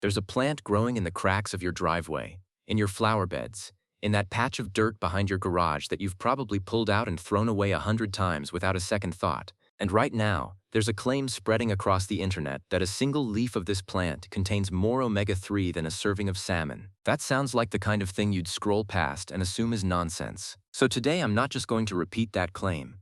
There's a plant growing in the cracks of your driveway, in your flower beds, in that patch of dirt behind your garage that you've probably pulled out and thrown away 100 times without a second thought. And right now, there's a claim spreading across the internet that a single leaf of this plant contains more omega-3 than a serving of salmon. That sounds like the kind of thing you'd scroll past and assume is nonsense. So today I'm not just going to repeat that claim.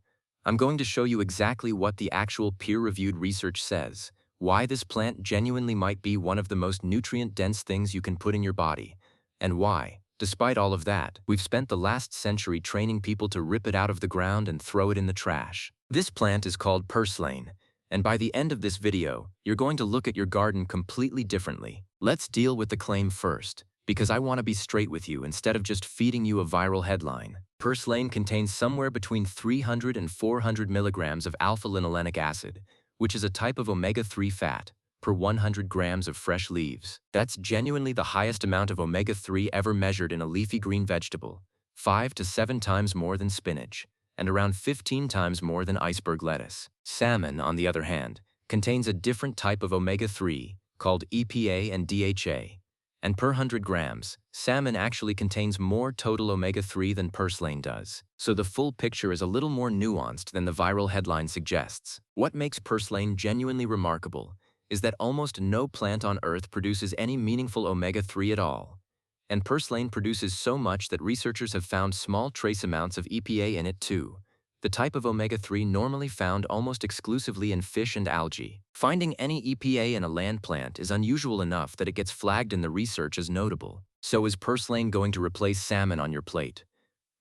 I'm going to show you exactly what the actual peer-reviewed research says, why this plant genuinely might be one of the most nutrient-dense things you can put in your body, and why, despite all of that, we've spent the last century training people to rip it out of the ground and throw it in the trash. This plant is called purslane, and by the end of this video, you're going to look at your garden completely differently. Let's deal with the claim first, because I want to be straight with you instead of just feeding you a viral headline. Purslane contains somewhere between 300 and 400 milligrams of alpha-linolenic acid, which is a type of omega-3 fat, per 100 grams of fresh leaves. That's genuinely the highest amount of omega-3 ever measured in a leafy green vegetable, 5 to 7 times more than spinach, and around 15 times more than iceberg lettuce. Salmon, on the other hand, contains a different type of omega-3, called EPA and DHA, and per 100 grams, salmon actually contains more total omega-3 than purslane does. So the full picture is a little more nuanced than the viral headline suggests. What makes purslane genuinely remarkable is that almost no plant on Earth produces any meaningful omega-3 at all. And purslane produces so much that researchers have found small trace amounts of EPA in it too, the type of omega-3 normally found almost exclusively in fish and algae. Finding any EPA in a land plant is unusual enough that it gets flagged in the research as notable. So is purslane going to replace salmon on your plate?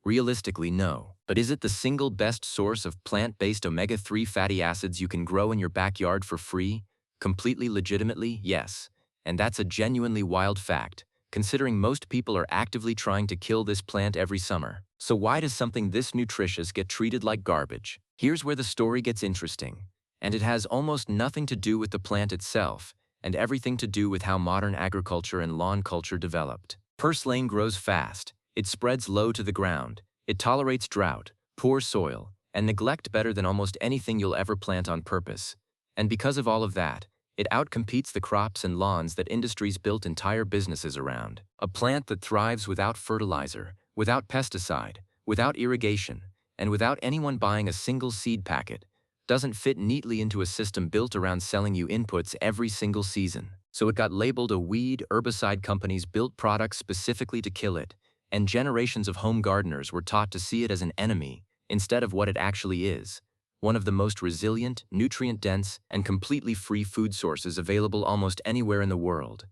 Realistically, no. But is it the single best source of plant-based omega-3 fatty acids you can grow in your backyard for free? Completely legitimately, yes. And that's a genuinely wild fact, considering most people are actively trying to kill this plant every summer. So why does something this nutritious get treated like garbage? Here's where the story gets interesting. And it has almost nothing to do with the plant itself, and everything to do with how modern agriculture and lawn culture developed. Purslane grows fast, it spreads low to the ground, it tolerates drought, poor soil, and neglect better than almost anything you'll ever plant on purpose. And because of all of that, it outcompetes the crops and lawns that industries built entire businesses around. A plant that thrives without fertilizer, without pesticide, without irrigation, and without anyone buying a single seed packet, doesn't fit neatly into a system built around selling you inputs every single season. So it got labeled a weed. Herbicide companies built products specifically to kill it, and generations of home gardeners were taught to see it as an enemy instead of what it actually is: one of the most resilient, nutrient-dense, and completely free food sources available almost anywhere in the world.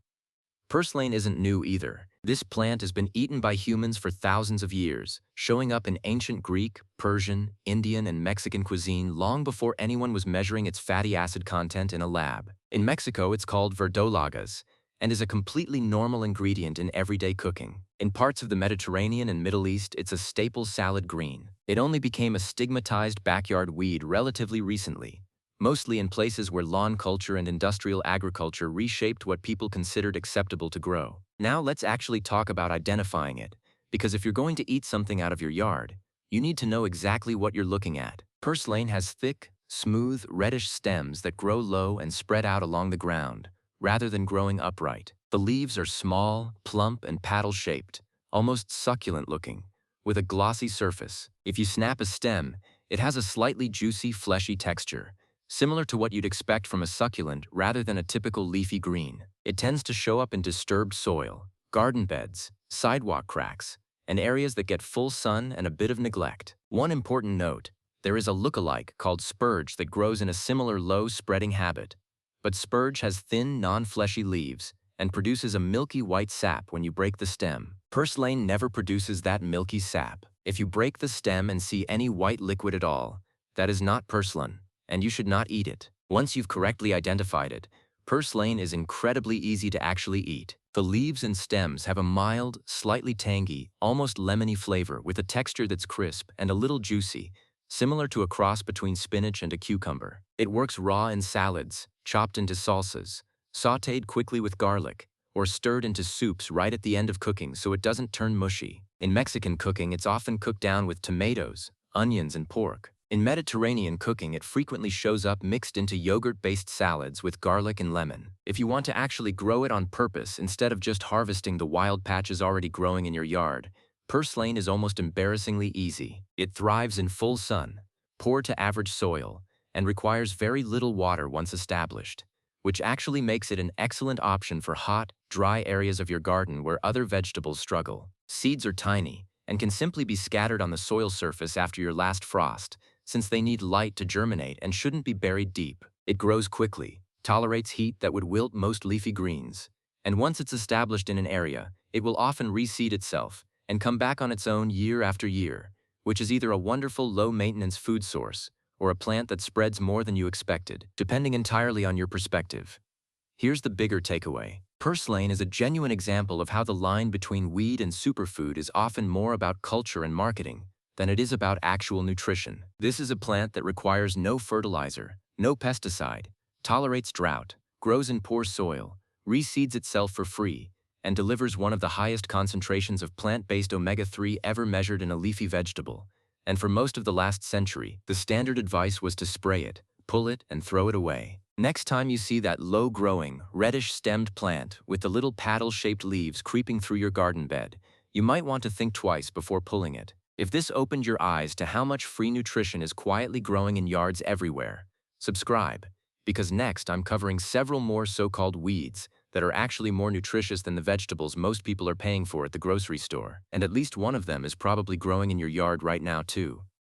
Purslane isn't new either. This plant has been eaten by humans for thousands of years, showing up in ancient Greek, Persian, Indian, and Mexican cuisine long before anyone was measuring its fatty acid content in a lab. In Mexico, it's called verdolagas, and is a completely normal ingredient in everyday cooking. In parts of the Mediterranean and Middle East, it's a staple salad green. It only became a stigmatized backyard weed relatively recently, mostly in places where lawn culture and industrial agriculture reshaped what people considered acceptable to grow. Now let's actually talk about identifying it, because if you're going to eat something out of your yard, you need to know exactly what you're looking at. Purslane has thick, smooth, reddish stems that grow low and spread out along the ground, rather than growing upright. The leaves are small, plump, and paddle-shaped, almost succulent-looking, with a glossy surface. If you snap a stem, it has a slightly juicy, fleshy texture, similar to what you'd expect from a succulent rather than a typical leafy green. It tends to show up in disturbed soil, garden beds, sidewalk cracks, and areas that get full sun and a bit of neglect. One important note: there is a look-alike called spurge that grows in a similar low-spreading habit. But spurge has thin, non-fleshy leaves and produces a milky white sap when you break the stem. Purslane never produces that milky sap. If you break the stem and see any white liquid at all, that is not purslane, and you should not eat it. Once you've correctly identified it, purslane is incredibly easy to actually eat. The leaves and stems have a mild, slightly tangy, almost lemony flavor with a texture that's crisp and a little juicy, similar to a cross between spinach and a cucumber. It works raw in salads, chopped into salsas, sautéed quickly with garlic, or stirred into soups right at the end of cooking so it doesn't turn mushy. In Mexican cooking, it's often cooked down with tomatoes, onions, and pork. In Mediterranean cooking, it frequently shows up mixed into yogurt-based salads with garlic and lemon. If you want to actually grow it on purpose instead of just harvesting the wild patches already growing in your yard, purslane is almost embarrassingly easy. It thrives in full sun, poor to average soil, and requires very little water once established, which actually makes it an excellent option for hot, dry areas of your garden where other vegetables struggle. Seeds are tiny and can simply be scattered on the soil surface after your last frost, since they need light to germinate and shouldn't be buried deep. It grows quickly, tolerates heat that would wilt most leafy greens, and once it's established in an area, it will often reseed itself and come back on its own year after year, which is either a wonderful low-maintenance food source or a plant that spreads more than you expected, depending entirely on your perspective. Here's the bigger takeaway. Purslane is a genuine example of how the line between weed and superfood is often more about culture and marketing than it is about actual nutrition. This is a plant that requires no fertilizer, no pesticide, tolerates drought, grows in poor soil, reseeds itself for free, and delivers one of the highest concentrations of plant-based omega-3 ever measured in a leafy vegetable. And for most of the last century, the standard advice was to spray it, pull it, and throw it away. Next time you see that low-growing, reddish-stemmed plant with the little paddle-shaped leaves creeping through your garden bed, you might want to think twice before pulling it. If this opened your eyes to how much free nutrition is quietly growing in yards everywhere, subscribe, because next I'm covering several more so-called weeds that are actually more nutritious than the vegetables most people are paying for at the grocery store. And at least one of them is probably growing in your yard right now too.